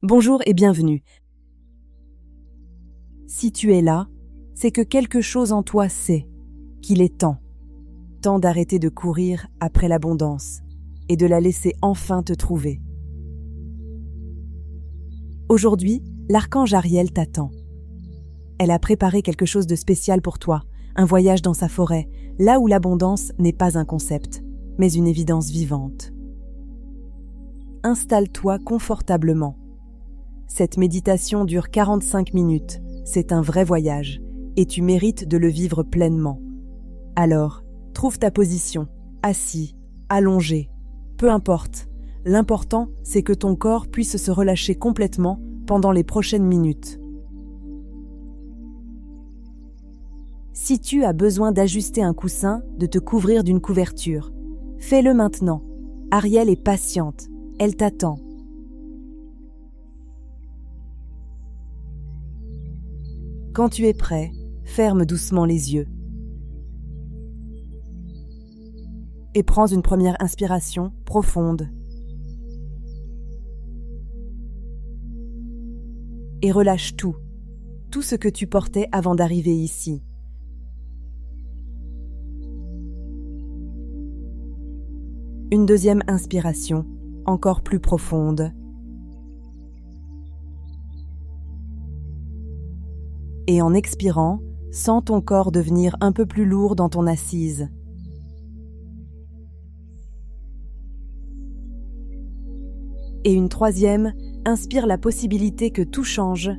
Bonjour et bienvenue. Si tu es là, c'est que quelque chose en toi sait qu'il est temps d'arrêter de courir après l'abondance et de la laisser enfin te trouver. Aujourd'hui, l'archange Ariel t'attend. Elle a préparé quelque chose de spécial pour toi, un voyage dans sa forêt, là où l'abondance n'est pas un concept, mais une évidence vivante. Installe-toi confortablement. Cette méditation dure 45 minutes, c'est un vrai voyage, et tu mérites de le vivre pleinement. Alors, trouve ta position, assis, allongé, peu importe. L'important, c'est que ton corps puisse se relâcher complètement pendant les prochaines minutes. Si tu as besoin d'ajuster un coussin, de te couvrir d'une couverture, fais-le maintenant. Ariel est patiente, elle t'attend. Quand tu es prêt, ferme doucement les yeux. Et prends une première inspiration profonde. Et relâche tout ce que tu portais avant d'arriver ici. Une deuxième inspiration, encore plus profonde. Et en expirant, sens ton corps devenir un peu plus lourd dans ton assise. Et une troisième, inspire la possibilité que tout change.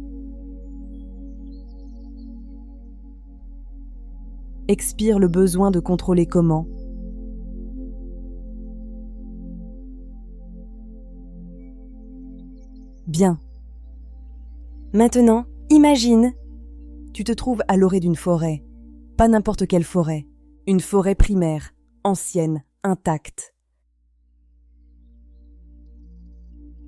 Expire le besoin de contrôler comment. Bien. Maintenant, imagine. Tu te trouves à l'orée d'une forêt. Pas n'importe quelle forêt. Une forêt primaire, ancienne, intacte.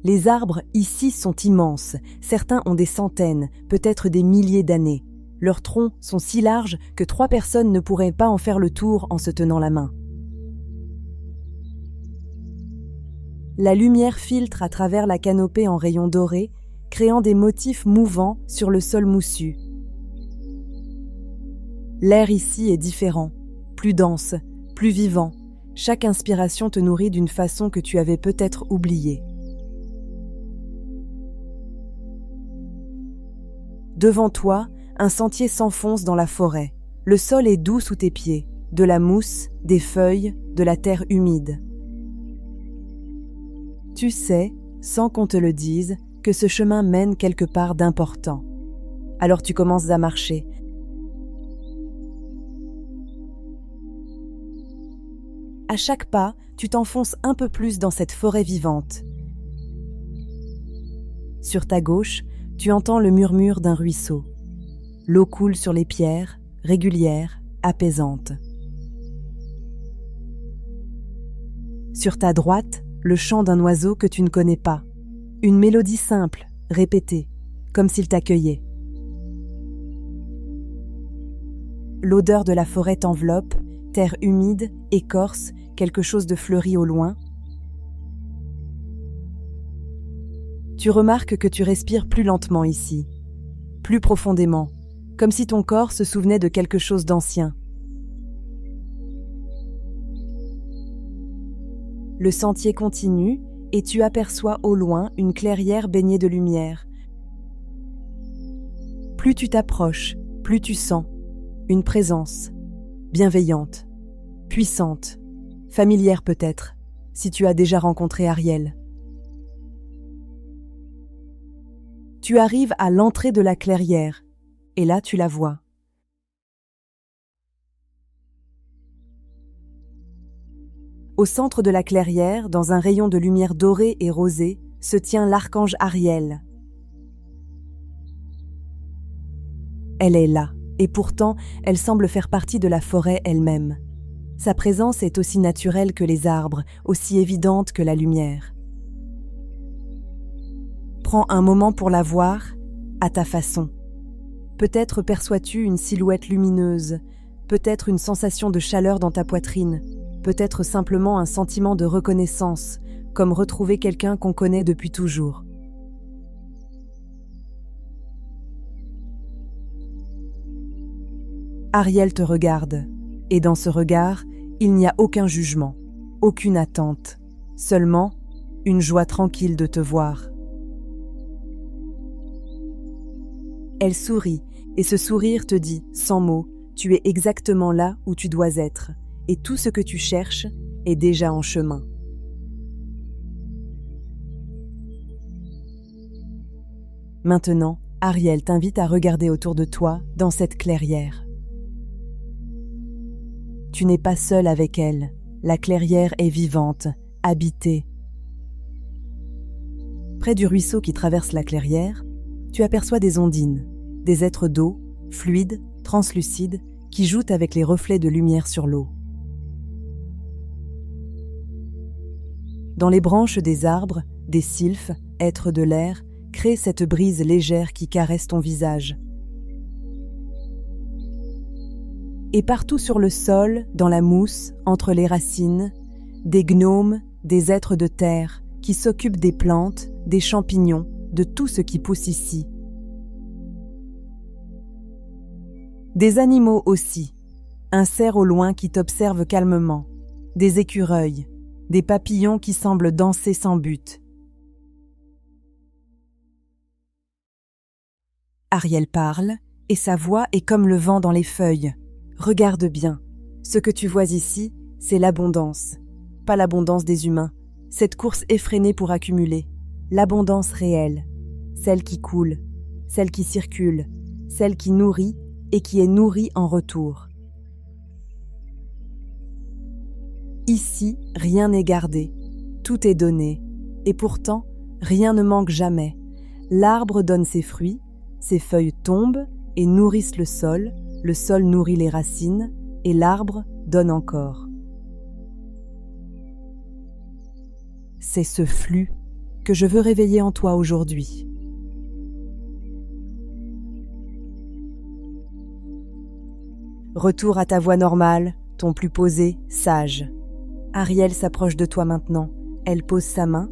Les arbres ici sont immenses. Certains ont des centaines, peut-être des milliers d'années. Leurs troncs sont si larges que 3 personnes ne pourraient pas en faire le tour en se tenant la main. La lumière filtre à travers la canopée en rayons dorés, créant des motifs mouvants sur le sol moussu. L'air ici est différent, plus dense, plus vivant. Chaque inspiration te nourrit d'une façon que tu avais peut-être oubliée. Devant toi, un sentier s'enfonce dans la forêt. Le sol est doux sous tes pieds, de la mousse, des feuilles, de la terre humide. Tu sais, sans qu'on te le dise, que ce chemin mène quelque part d'important. Alors tu commences à marcher. À chaque pas, tu t'enfonces un peu plus dans cette forêt vivante. Sur ta gauche, tu entends le murmure d'un ruisseau. L'eau coule sur les pierres, régulière, apaisante. Sur ta droite, le chant d'un oiseau que tu ne connais pas. Une mélodie simple, répétée, comme s'il t'accueillait. L'odeur de la forêt t'enveloppe, terre humide, écorce, quelque chose de fleuri au loin. Tu remarques que tu respires plus lentement ici, plus profondément, comme si ton corps se souvenait de quelque chose d'ancien. Le sentier continue et tu aperçois au loin une clairière baignée de lumière. Plus tu t'approches, plus tu sens une présence bienveillante, puissante, familière peut-être, si tu as déjà rencontré Ariel. Tu arrives à l'entrée de la clairière, et là tu la vois. Au centre de la clairière, dans un rayon de lumière dorée et rosée, se tient l'archange Ariel. Elle est là, et pourtant, elle semble faire partie de la forêt elle-même. Sa présence est aussi naturelle que les arbres, aussi évidente que la lumière. Prends un moment pour la voir, à ta façon. Peut-être perçois-tu une silhouette lumineuse, peut-être une sensation de chaleur dans ta poitrine, peut-être simplement un sentiment de reconnaissance, comme retrouver quelqu'un qu'on connaît depuis toujours. Ariel te regarde, et dans ce regard, il n'y a aucun jugement, aucune attente, seulement une joie tranquille de te voir. Elle sourit, et ce sourire te dit, sans mots, tu es exactement là où tu dois être, et tout ce que tu cherches est déjà en chemin. Maintenant, Ariel t'invite à regarder autour de toi dans cette clairière. Tu n'es pas seul avec elle, la clairière est vivante, habitée. Près du ruisseau qui traverse la clairière, tu aperçois des ondines, des êtres d'eau, fluides, translucides, qui jouent avec les reflets de lumière sur l'eau. Dans les branches des arbres, des sylphes, êtres de l'air, créent cette brise légère qui caresse ton visage. Et partout sur le sol, dans la mousse, entre les racines, des gnomes, des êtres de terre, qui s'occupent des plantes, des champignons, de tout ce qui pousse ici. Des animaux aussi, un cerf au loin qui t'observe calmement, des écureuils, des papillons qui semblent danser sans but. Ariel parle, et sa voix est comme le vent dans les feuilles. Regarde bien, ce que tu vois ici, c'est l'abondance. Pas l'abondance des humains, cette course effrénée pour accumuler. L'abondance réelle, celle qui coule, celle qui circule, celle qui nourrit et qui est nourrie en retour. Ici, rien n'est gardé, tout est donné, et pourtant, rien ne manque jamais. L'arbre donne ses fruits, ses feuilles tombent et nourrissent le sol nourrit les racines, et l'arbre donne encore. C'est ce flux que je veux réveiller en toi aujourd'hui. Retour à ta voix normale, ton plus posé, sage. Ariel s'approche de toi maintenant. Elle pose sa main,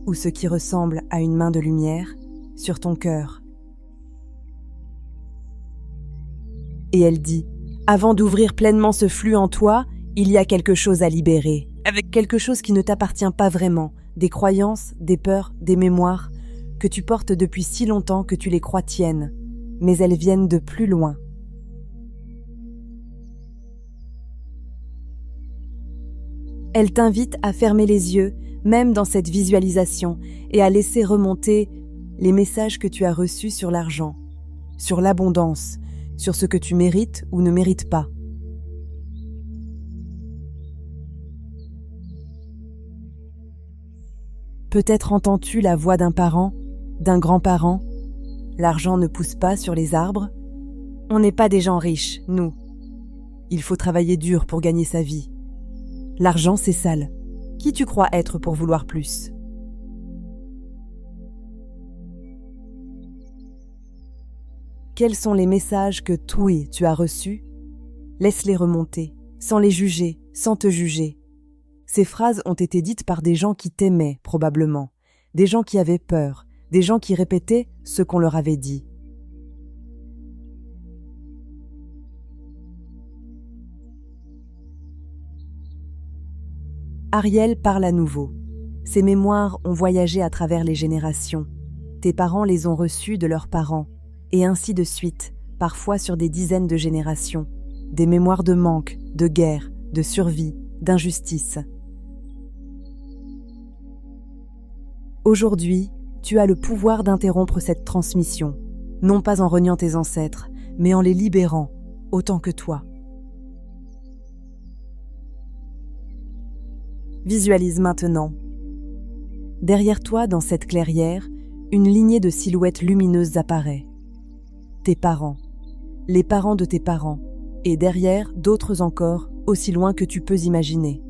ou ce qui ressemble à une main de lumière, sur ton cœur. Et elle dit, avant d'ouvrir pleinement ce flux en toi, il y a quelque chose à libérer, avec quelque chose qui ne t'appartient pas vraiment, des croyances, des peurs, des mémoires, que tu portes depuis si longtemps que tu les crois tiennes, mais elles viennent de plus loin. Elle t'invite à fermer les yeux, même dans cette visualisation, et à laisser remonter les messages que tu as reçus sur l'argent, sur l'abondance, sur ce que tu mérites ou ne mérites pas. Peut-être entends-tu la voix d'un parent, d'un grand-parent. L'argent ne pousse pas sur les arbres. On n'est pas des gens riches, nous. Il faut travailler dur pour gagner sa vie. L'argent, c'est sale. Qui tu crois être pour vouloir plus ? Quels sont les messages que toi tu as reçus ? Laisse-les remonter, sans les juger, sans te juger. Ces phrases ont été dites par des gens qui t'aimaient, probablement, des gens qui avaient peur, des gens qui répétaient ce qu'on leur avait dit. Ariel parle à nouveau. Ses mémoires ont voyagé à travers les générations. Tes parents les ont reçues de leurs parents, et ainsi de suite, parfois sur des dizaines de générations. Des mémoires de manque, de guerre, de survie, d'injustice. Aujourd'hui, tu as le pouvoir d'interrompre cette transmission, non pas en reniant tes ancêtres, mais en les libérant, autant que toi. Visualise maintenant. Derrière toi, dans cette clairière, une lignée de silhouettes lumineuses apparaît. Tes parents, les parents de tes parents, et derrière, d'autres encore, aussi loin que tu peux imaginer.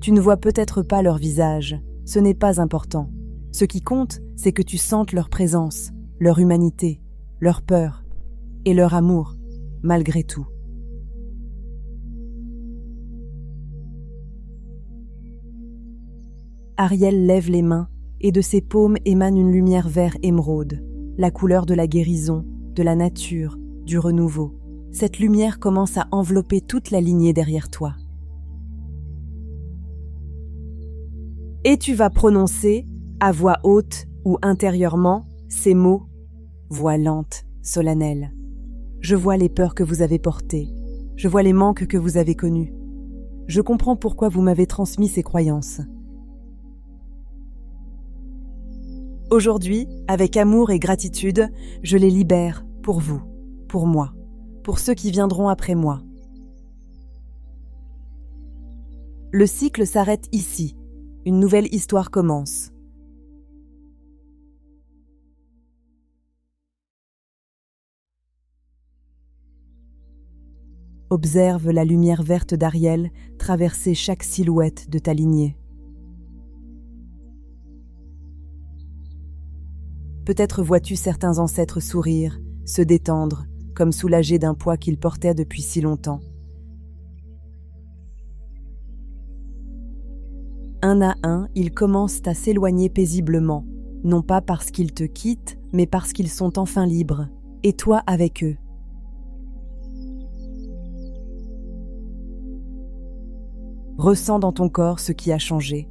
Tu ne vois peut-être pas leur visage, ce n'est pas important. Ce qui compte, c'est que tu sentes leur présence, leur humanité, leur peur et leur amour, malgré tout. Ariel lève les mains et de ses paumes émane une lumière vert émeraude, la couleur de la guérison, de la nature, du renouveau. Cette lumière commence à envelopper toute la lignée derrière toi. Et tu vas prononcer, à voix haute ou intérieurement, ces mots, voix lente, solennelle. Je vois les peurs que vous avez portées. Je vois les manques que vous avez connus. Je comprends pourquoi vous m'avez transmis ces croyances. Aujourd'hui, avec amour et gratitude, je les libère pour vous, pour moi, pour ceux qui viendront après moi. Le cycle s'arrête ici. Une nouvelle histoire commence. Observe la lumière verte d'Ariel traverser chaque silhouette de ta lignée. Peut-être vois-tu certains ancêtres sourire, se détendre, comme soulagés d'un poids qu'ils portaient depuis si longtemps. Un à un, ils commencent à s'éloigner paisiblement, non pas parce qu'ils te quittent, mais parce qu'ils sont enfin libres, et toi avec eux. Ressens dans ton corps ce qui a changé.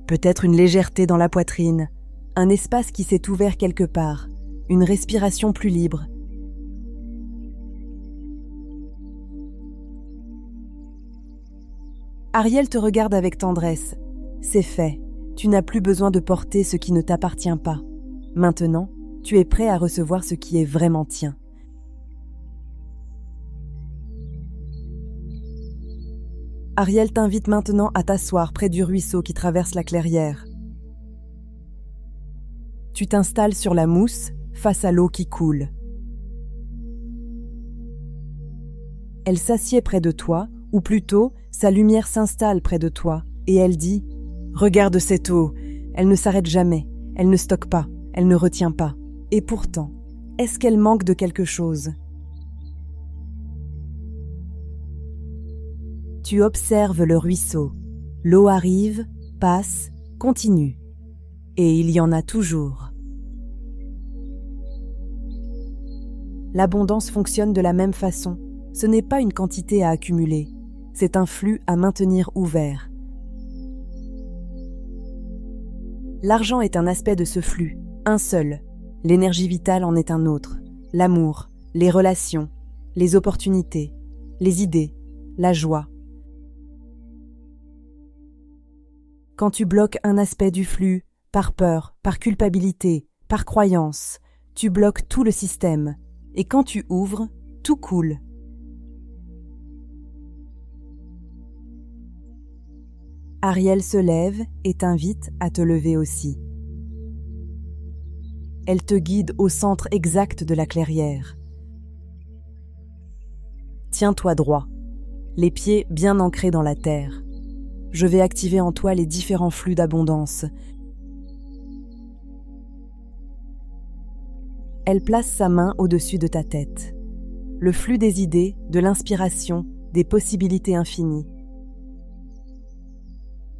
Peut-être une légèreté dans la poitrine, un espace qui s'est ouvert quelque part, une respiration plus libre. Ariel te regarde avec tendresse. C'est fait, tu n'as plus besoin de porter ce qui ne t'appartient pas. Maintenant, tu es prêt à recevoir ce qui est vraiment tien. Ariel t'invite maintenant à t'asseoir près du ruisseau qui traverse la clairière. Tu t'installes sur la mousse, face à l'eau qui coule. Elle s'assied près de toi, ou plutôt, sa lumière s'installe près de toi, et elle dit « Regarde cette eau, elle ne s'arrête jamais, elle ne stocke pas, elle ne retient pas. Et pourtant, est-ce qu'elle manque de quelque chose ?» Tu observes le ruisseau. L'eau arrive, passe, continue. Et il y en a toujours. L'abondance fonctionne de la même façon. Ce n'est pas une quantité à accumuler. C'est un flux à maintenir ouvert. L'argent est un aspect de ce flux, un seul. L'énergie vitale en est un autre. L'amour, les relations, les opportunités, les idées, la joie. Quand tu bloques un aspect du flux, par peur, par culpabilité, par croyance, tu bloques tout le système. Et quand tu ouvres, tout coule. Ariel se lève et t'invite à te lever aussi. Elle te guide au centre exact de la clairière. Tiens-toi droit, les pieds bien ancrés dans la terre. Je vais activer en toi les différents flux d'abondance. Elle place sa main au-dessus de ta tête. Le flux des idées, de l'inspiration, des possibilités infinies.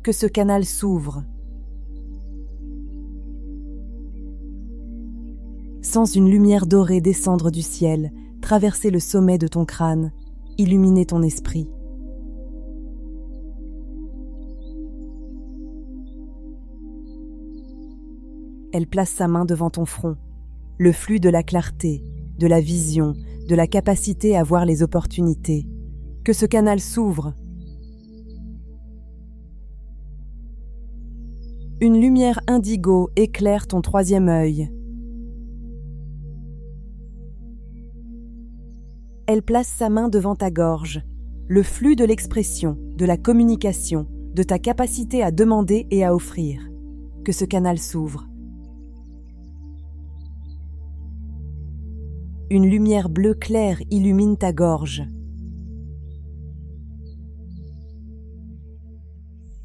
Que ce canal s'ouvre. Sens une lumière dorée descendre du ciel, traverser le sommet de ton crâne, illuminer ton esprit. Elle place sa main devant ton front. Le flux de la clarté, de la vision, de la capacité à voir les opportunités. Que ce canal s'ouvre. Une lumière indigo éclaire ton troisième œil. Elle place sa main devant ta gorge. Le flux de l'expression, de la communication, de ta capacité à demander et à offrir. Que ce canal s'ouvre. Une lumière bleue claire illumine ta gorge.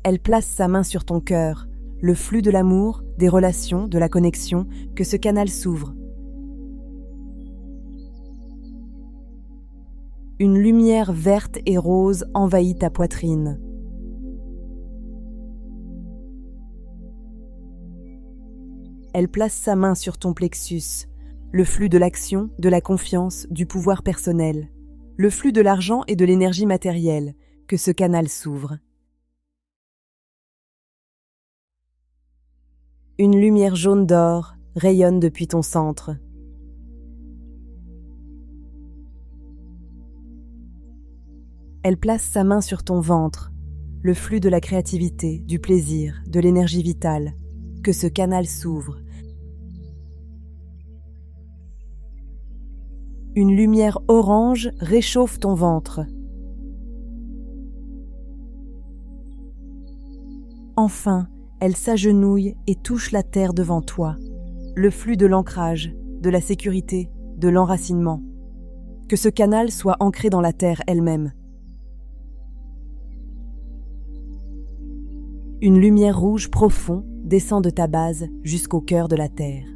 Elle place sa main sur ton cœur, le flux de l'amour, des relations, de la connexion, que ce canal s'ouvre. Une lumière verte et rose envahit ta poitrine. Elle place sa main sur ton plexus, le flux de l'action, de la confiance, du pouvoir personnel, le flux de l'argent et de l'énergie matérielle, que ce canal s'ouvre. Une lumière jaune d'or rayonne depuis ton centre. Elle place sa main sur ton ventre, le flux de la créativité, du plaisir, de l'énergie vitale, que ce canal s'ouvre. Une lumière orange réchauffe ton ventre. Enfin, elle s'agenouille et touche la terre devant toi, le flux de l'ancrage, de la sécurité, de l'enracinement. Que ce canal soit ancré dans la terre elle-même. Une lumière rouge profond descend de ta base jusqu'au cœur de la terre.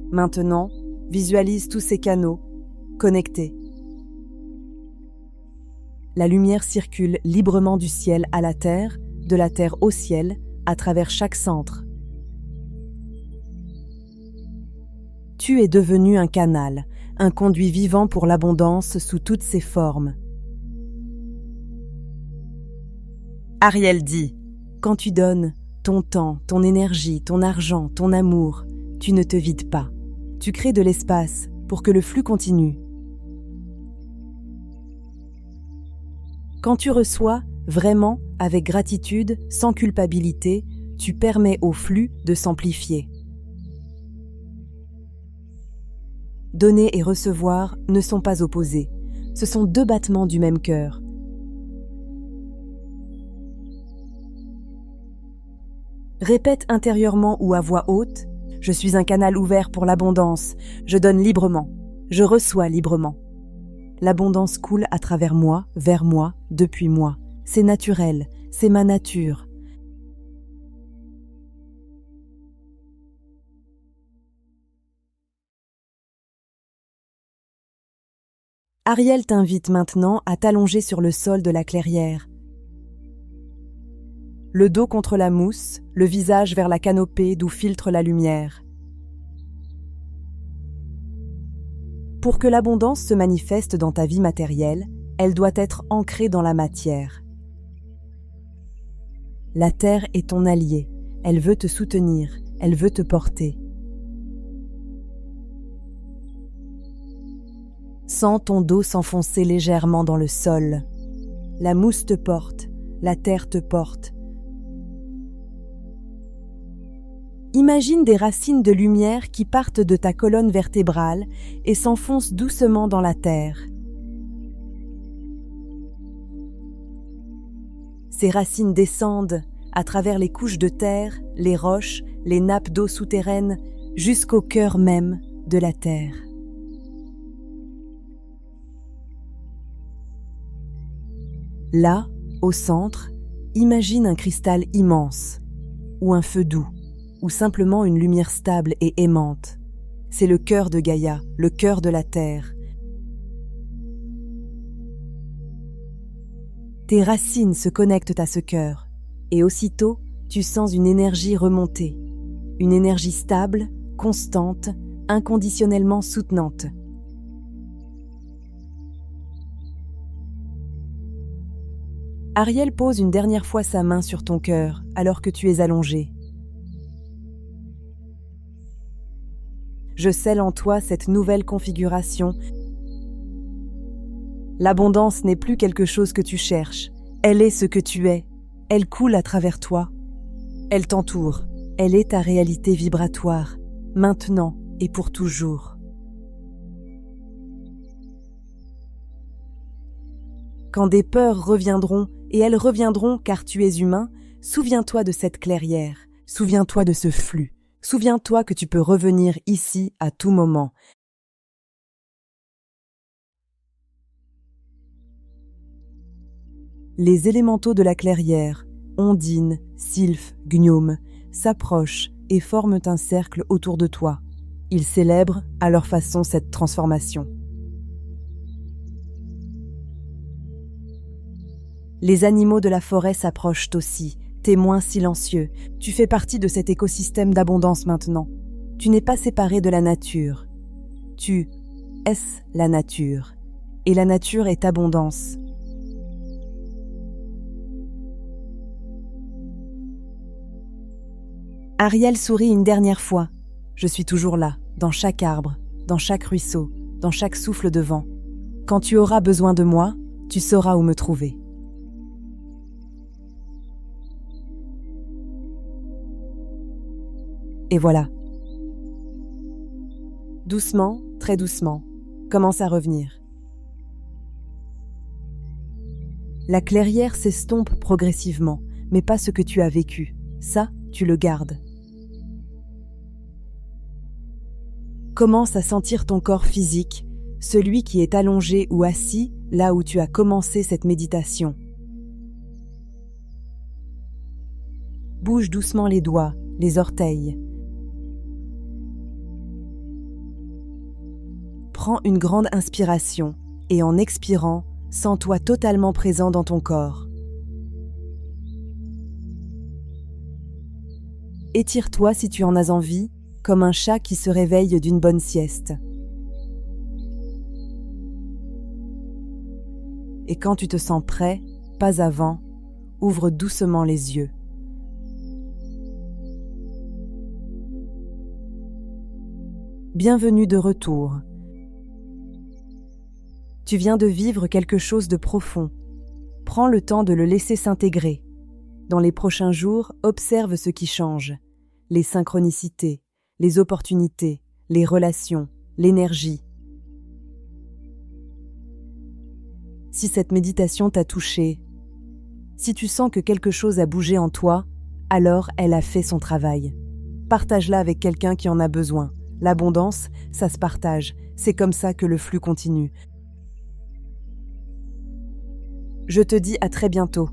Maintenant, visualise tous ces canaux connectés. La lumière circule librement du ciel à la terre, de la terre au ciel, à travers chaque centre. Tu es devenu un canal, un conduit vivant pour l'abondance sous toutes ses formes. Ariel dit, quand tu donnes ton temps, ton énergie, ton argent, ton amour, tu ne te vides pas. Tu crées de l'espace pour que le flux continue. Quand tu reçois, vraiment, avec gratitude, sans culpabilité, tu permets au flux de s'amplifier. Donner et recevoir ne sont pas opposés. Ce sont deux battements du même cœur. Répète intérieurement ou à voix haute, « Je suis un canal ouvert pour l'abondance. Je donne librement. Je reçois librement. » L'abondance coule à travers moi, vers moi, depuis moi. C'est naturel, c'est ma nature. Ariel t'invite maintenant à t'allonger sur le sol de la clairière. Le dos contre la mousse, le visage vers la canopée d'où filtre la lumière. Pour que l'abondance se manifeste dans ta vie matérielle, elle doit être ancrée dans la matière. La terre est ton allié, elle veut te soutenir, elle veut te porter. Sens ton dos s'enfoncer légèrement dans le sol. La mousse te porte, la terre te porte. Imagine des racines de lumière qui partent de ta colonne vertébrale et s'enfoncent doucement dans la terre. Ces racines descendent à travers les couches de terre, les roches, les nappes d'eau souterraines, jusqu'au cœur même de la terre. Là, au centre, imagine un cristal immense, ou un feu doux, ou simplement une lumière stable et aimante. C'est le cœur de Gaïa, le cœur de la terre. Tes racines se connectent à ce cœur, et aussitôt, tu sens une énergie remonter, une énergie stable, constante, inconditionnellement soutenante. Ariel pose une dernière fois sa main sur ton cœur alors que tu es allongé. Je scelle en toi cette nouvelle configuration. L'abondance n'est plus quelque chose que tu cherches. Elle est ce que tu es. Elle coule à travers toi. Elle t'entoure. Elle est ta réalité vibratoire, maintenant et pour toujours. Quand des peurs reviendront, et elles reviendront car tu es humain, souviens-toi de cette clairière, souviens-toi de ce flux. Souviens-toi que tu peux revenir ici à tout moment. Les élémentaux de la clairière, Ondine, Sylphe, Gnome, s'approchent et forment un cercle autour de toi. Ils célèbrent à leur façon cette transformation. Les animaux de la forêt s'approchent aussi, témoins silencieux. Tu fais partie de cet écosystème d'abondance maintenant. Tu n'es pas séparé de la nature. Tu es la nature. Et la nature est abondance. Ariel sourit une dernière fois. Je suis toujours là, dans chaque arbre, dans chaque ruisseau, dans chaque souffle de vent. Quand tu auras besoin de moi, tu sauras où me trouver. Et voilà. Doucement, très doucement, commence à revenir. La clairière s'estompe progressivement, mais pas ce que tu as vécu. Ça, tu le gardes. Commence à sentir ton corps physique, celui qui est allongé ou assis là où tu as commencé cette méditation. Bouge doucement les doigts, les orteils. Prends une grande inspiration et en expirant, sens-toi totalement présent dans ton corps. Étire-toi si tu en as envie, comme un chat qui se réveille d'une bonne sieste. Et quand tu te sens prêt, pas avant, ouvre doucement les yeux. Bienvenue de retour. Tu viens de vivre quelque chose de profond. Prends le temps de le laisser s'intégrer. Dans les prochains jours, observe ce qui change. Les synchronicités, les opportunités, les relations, l'énergie. Si cette méditation t'a touché, si tu sens que quelque chose a bougé en toi, alors elle a fait son travail. Partage-la avec quelqu'un qui en a besoin. L'abondance, ça se partage. C'est comme ça que le flux continue. Je te dis à très bientôt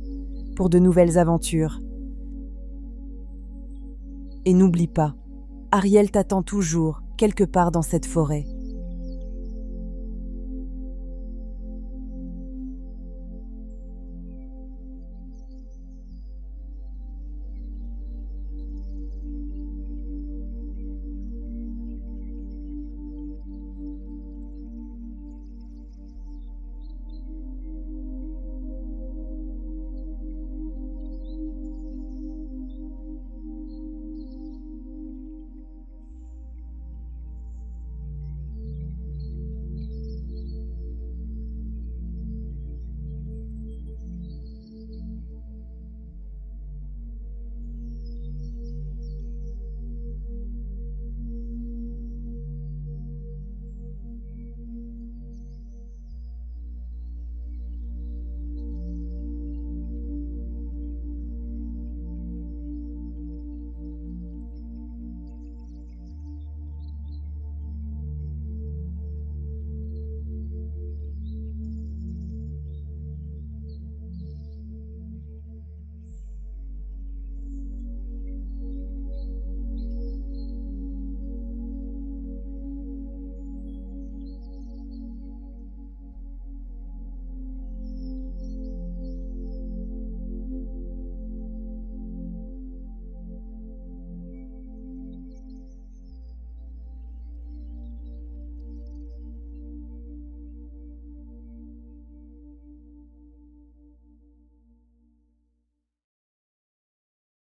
pour de nouvelles aventures. Et n'oublie pas, Ariel t'attend toujours quelque part dans cette forêt.